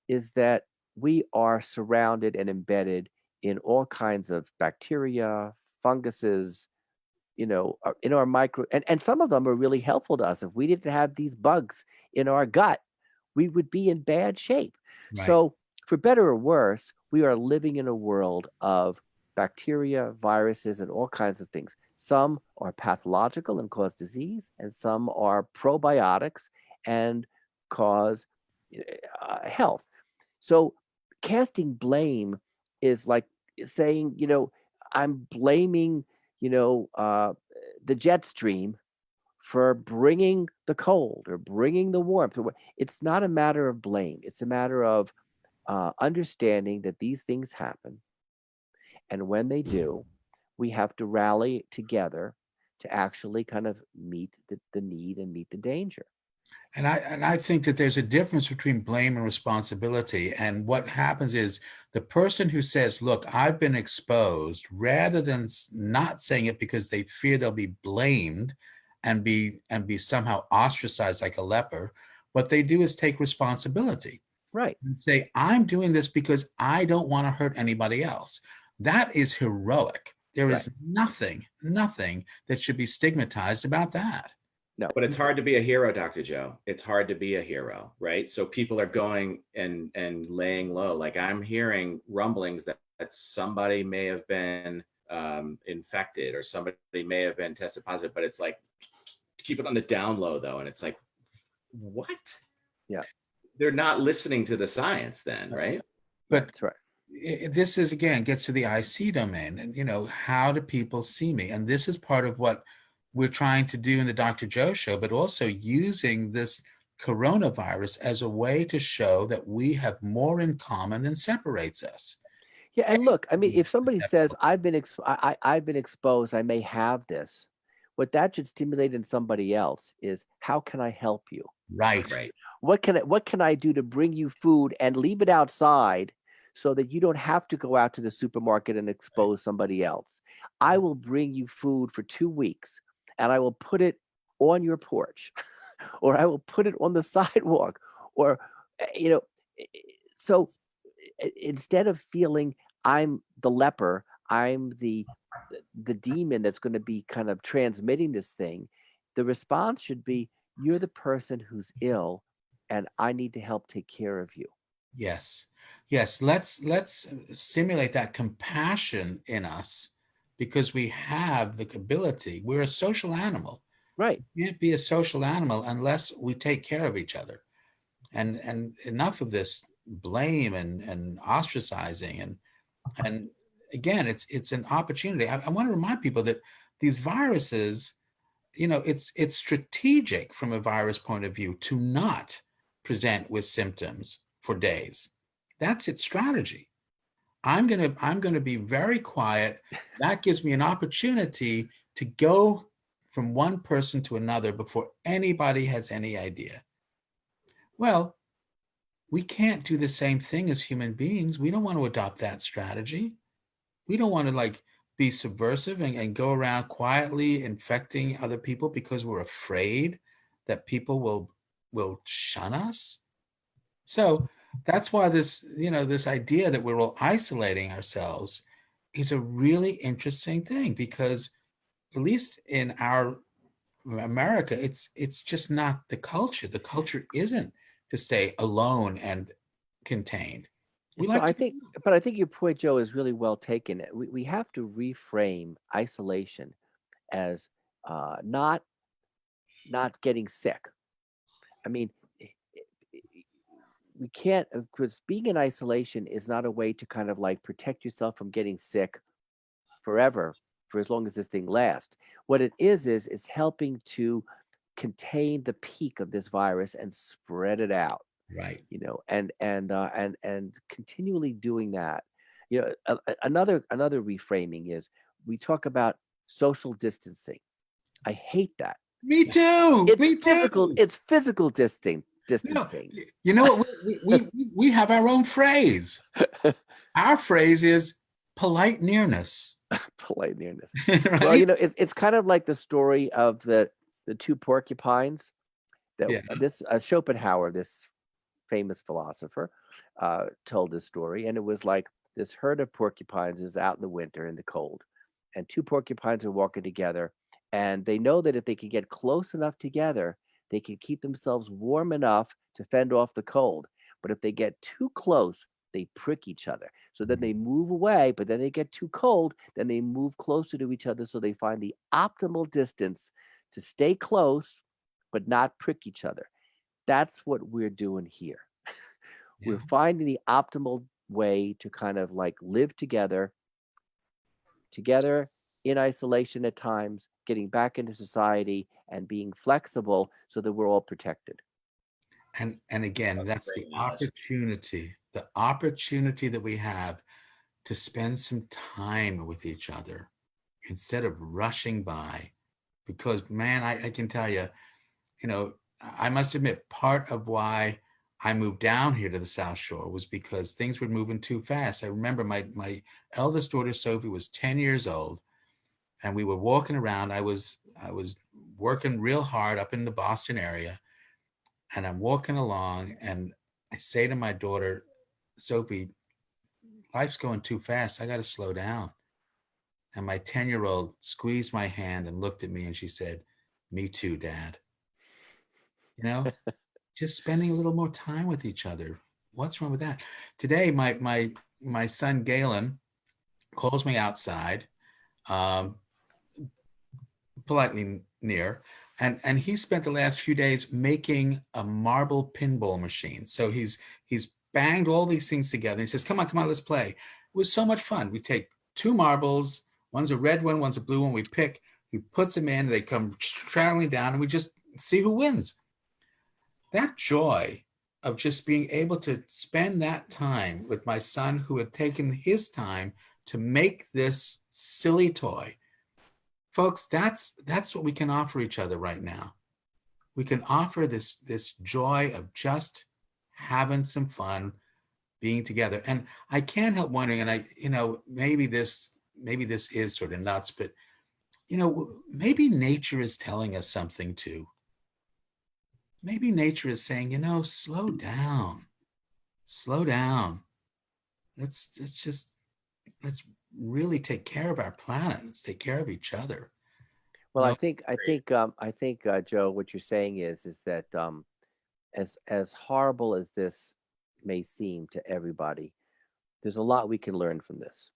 is that we are surrounded and embedded in all kinds of bacteria, funguses, in our micro, and some of them are really helpful to us. If we didn't have these bugs in our gut, we would be in bad shape. Right. So for better or worse, we are living in a world of bacteria, viruses, and all kinds of things. Some are pathological and cause disease, and some are probiotics and cause health. So casting blame is like saying, I'm blaming, the jet stream for bringing the cold or bringing the warmth. It's not a matter of blame. It's a matter of understanding that these things happen. And when they do, we have to rally together to actually kind of meet the need and meet the danger. And I think that there's a difference between blame and responsibility. And what happens is the person who says, look, I've been exposed, rather than not saying it because they fear they'll be blamed and be somehow ostracized like a leper, what they do is take responsibility. Right. And say, I'm doing this because I don't want to hurt anybody else. That is heroic. There is nothing that should be stigmatized about that. No, but it's hard to be a hero, Dr. Joe. It's hard to be a hero, right? So people are going and laying low. Like I'm hearing rumblings that somebody may have been infected or somebody may have been tested positive, but it's like, keep it on the down low though. And it's like, what? Yeah. They're not listening to the science then, right? But That's right. This is, again, gets to the IC domain, and, you know, how do people see me? And this is part of what we're trying to do in the Dr. Joe show, but also using this coronavirus as a way to show that we have more in common than separates us. Yeah, and look, I mean, if somebody says I've been exposed, I may have this. What that should stimulate in somebody else is, how can I help you? Right. What can I do to bring you food and leave it outside so that you don't have to go out to the supermarket and expose somebody else? I will bring you food for 2 weeks and I will put it on your porch or I will put it on the sidewalk, or, you know, so instead of feeling I'm the leper, I'm the demon that's going to be kind of transmitting this thing, the response should be, you're the person who's ill and I need to help take care of you. Yes. Let's stimulate that compassion in us, because we have the ability. We're a social animal. Right. We can't be a social animal unless we take care of each other. And enough of this blame and ostracizing, and again, it's an opportunity. I want to remind people that these viruses, you know, it's strategic from a virus point of view to not present with symptoms for days. That's its strategy. I'm gonna be very quiet. That gives me an opportunity to go from one person to another before anybody has any idea. Well, we can't do the same thing as human beings. We don't want to adopt that strategy. We don't want to like be subversive and go around quietly infecting other people because we're afraid that people will shun us. So that's why this, you know, this idea that we're all isolating ourselves is a really interesting thing, because at least in our America, it's just not the culture. The culture isn't to stay alone and contained. We So like I to think, but I think your point, Joe, is really well taken. We have to reframe isolation as not getting sick. I mean, we can't, because being in isolation is not a way to kind of like protect yourself from getting sick forever, for as long as this thing lasts. What it is it's helping to contain the peak of this virus and spread it out. right. You know, and continually doing that. You know, another reframing is, we talk about social distancing. I hate that. Me too. It's physical distancing. No, you know what? We have our own phrase. Our phrase is polite nearness. Polite nearness. Right? Well, you know, it's kind of like the story of the two porcupines. That this Schopenhauer, this famous philosopher, told this story, and it was like this herd of porcupines is out in the winter in the cold, and two porcupines are walking together, and they know that if they can get close enough together, they can keep themselves warm enough to fend off the cold. But if they get too close, they prick each other. So then they move away, but then they get too cold, then they move closer to each other, so they find the optimal distance to stay close but not prick each other. That's what we're doing here. We're finding the optimal way to kind of like live together in isolation at times, getting back into society and being flexible so that we're all protected. And again, that's the opportunity that we have to spend some time with each other instead of rushing by. Because man, I can tell you, you know, I must admit, part of why I moved down here to the South Shore was because things were moving too fast. I remember my eldest daughter, Sophie, was 10 years old, and we were walking around. I was working real hard up in the Boston area, and I'm walking along, and I say to my daughter, Sophie, life's going too fast. I got to slow down. And my 10-year-old squeezed my hand and looked at me, and she said, "Me too, Dad." You know, just spending a little more time with each other. What's wrong with that? Today, my son Galen calls me outside, um, politely near, and he spent the last few days making a marble pinball machine. So he's banged all these things together. He says, come on, let's play. It was so much fun. We take two marbles, one's a red one, one's a blue one, we pick, he puts them in, they come traveling down, and we just see who wins. That joy of just being able to spend that time with my son, who had taken his time to make this silly toy. Folks, that's what we can offer each other right now. We can offer this joy of just having some fun, being together. And I can't help wondering, and maybe this is sort of nuts, but maybe nature is telling us something too. Maybe nature is saying, slow down. Let's really take care of our planet. Let's take care of each other. Well, I think Joe, what you're saying is that as horrible as this may seem to everybody, there's a lot we can learn from this.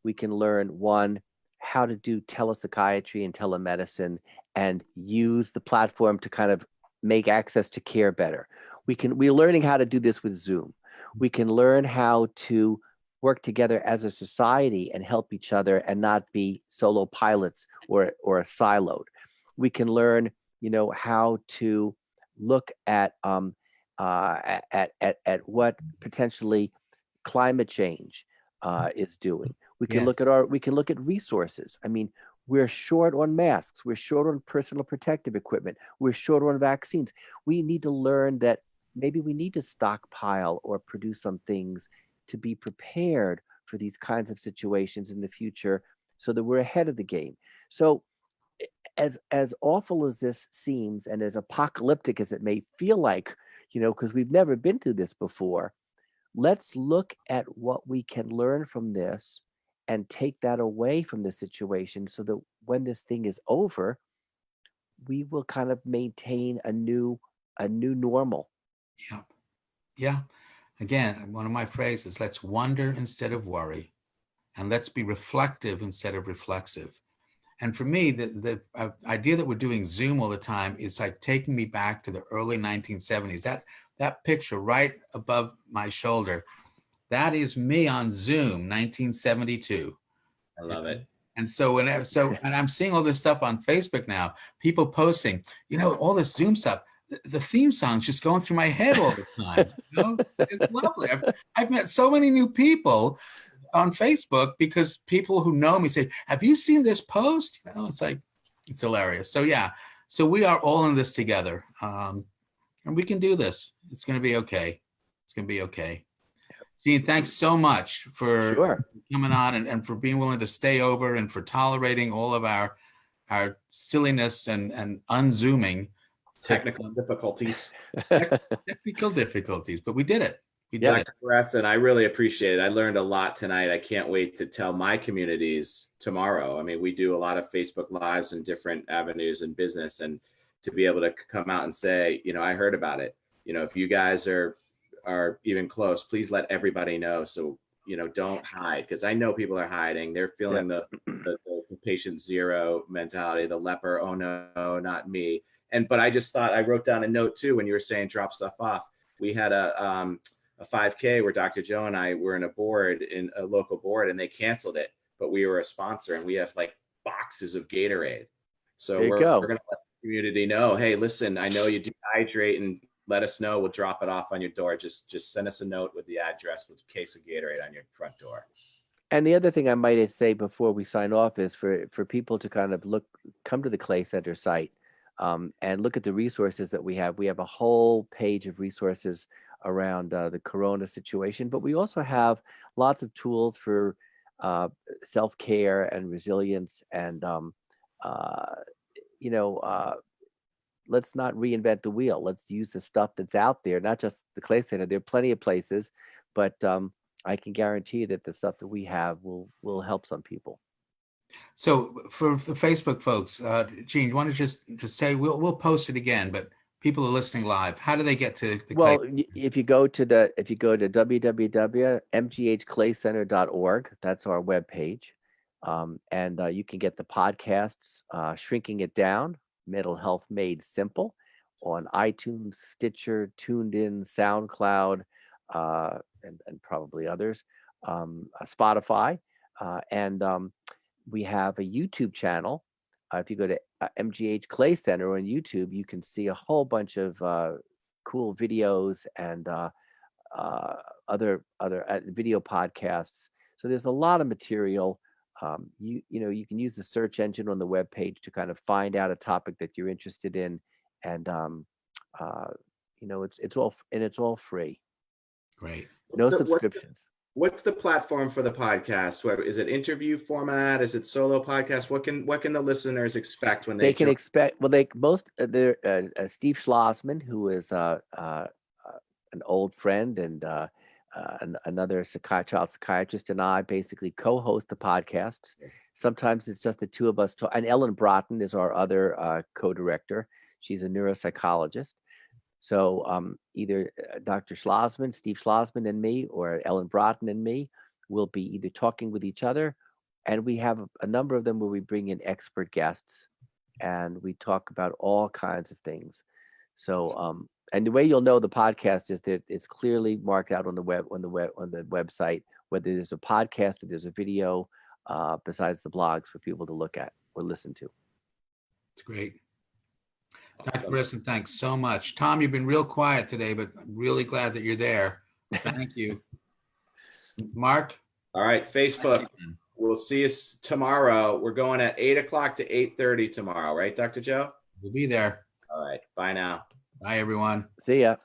We can learn, one, how to do telepsychiatry and telemedicine and use the platform to kind of make access to care better. We're learning how to do this with Zoom. We can learn how to work together as a society and help each other and not be solo pilots or siloed. We can learn, how to look at what potentially climate change is doing. We can look at resources. I mean, we're short on masks. We're short on personal protective equipment. We're short on vaccines. We need to learn that maybe we need to stockpile or produce some things to be prepared for these kinds of situations in the future so that we're ahead of the game. So as awful as this seems and as apocalyptic as it may feel like, because we've never been through this before, let's look at what we can learn from this and take that away from the situation so that when this thing is over, we will kind of maintain a new normal. Yeah. Yeah. Again, one of my phrases, let's wonder instead of worry, and let's be reflective instead of reflexive. And for me, the idea that we're doing Zoom all the time is like taking me back to the early 1970s. That picture right above my shoulder, that is me on Zoom, 1972. I love it. And so and I'm seeing all this stuff on Facebook now, people posting, all this Zoom stuff. The theme song's just going through my head all the time. It's lovely. I've met so many new people on Facebook because people who know me say, have you seen this post? It's like, it's hilarious. So yeah, so we are all in this together, and we can do this. It's going to be okay. It's going to be okay. Gene, thanks so much for coming on and for being willing to stay over and for tolerating all of our silliness and unzooming. Technical difficulties. Technical difficulties, but we did it. Dr. Beresin, I really appreciate it. I learned a lot tonight. I can't wait to tell my communities tomorrow. I mean, we do a lot of Facebook Lives and different avenues in business, and to be able to come out and say, I heard about it. If you guys are even close, please let everybody know. So, don't hide, because I know people are hiding. They're feeling the patient zero mentality, the leper, oh no, not me. But I just thought, I wrote down a note too, when you were saying drop stuff off. We had a 5K where Dr. Joe and I were in a local board, and they canceled it, but we were a sponsor, and we have like boxes of Gatorade. So we're going to let the community know, hey, listen, I know you dehydrate, and let us know. We'll drop it off on your door. Just send us a note with the address with a case of Gatorade on your front door. And the other thing I might say before we sign off is for people to kind of come to the Clay Center site and look at the resources that we have. We have a whole page of resources around the Corona situation, but we also have lots of tools for self-care and resilience. And, let's not reinvent the wheel. Let's use the stuff that's out there, not just the Clay Center. There are plenty of places, but I can guarantee that the stuff that we have will help some people. So for the Facebook folks, Gene, you want to just say, we'll post it again, but people are listening live, how do they get to the Well, if you go to www.mghclaycenter.org, that's our webpage. And you can get the podcasts, Shrinking It Down, Mental Health Made Simple, on iTunes, Stitcher, TuneIn, SoundCloud, and probably others, Spotify. And we have a YouTube channel. If you go to MGH Clay Center on YouTube, you can see a whole bunch of cool videos and other video podcasts. So there's a lot of material. You can use the search engine on the web page to kind of find out a topic that you're interested in, and it's all free. Great. No subscriptions. What's the platform for the podcast? Is it interview format? Is it solo podcast? What can the listeners expect when they can expect? Well, Steve Schlossman, who is an old friend and another child psychiatrist, and I basically co-host the podcasts. Sometimes it's just the two of us. And Ellen Broughton is our other co-director. She's a neuropsychologist. So either Dr. Schlossman, Steve Schlossman and me, or Ellen Broughton and me will be either talking with each other, and we have a number of them where we bring in expert guests and we talk about all kinds of things. So and the way you'll know the podcast is that it's clearly marked out on the website, whether there's a podcast or there's a video besides the blogs for people to look at or listen to. It's great. Dr. Beresin, thanks so much. Tom, you've been real quiet today, but I'm really glad that you're there. Thank you. Mark? All right, Facebook. We'll see you tomorrow. We're going at 8 o'clock to 8:30 tomorrow, right, Dr. Joe? We'll be there. All right. Bye now. Bye, everyone. See ya.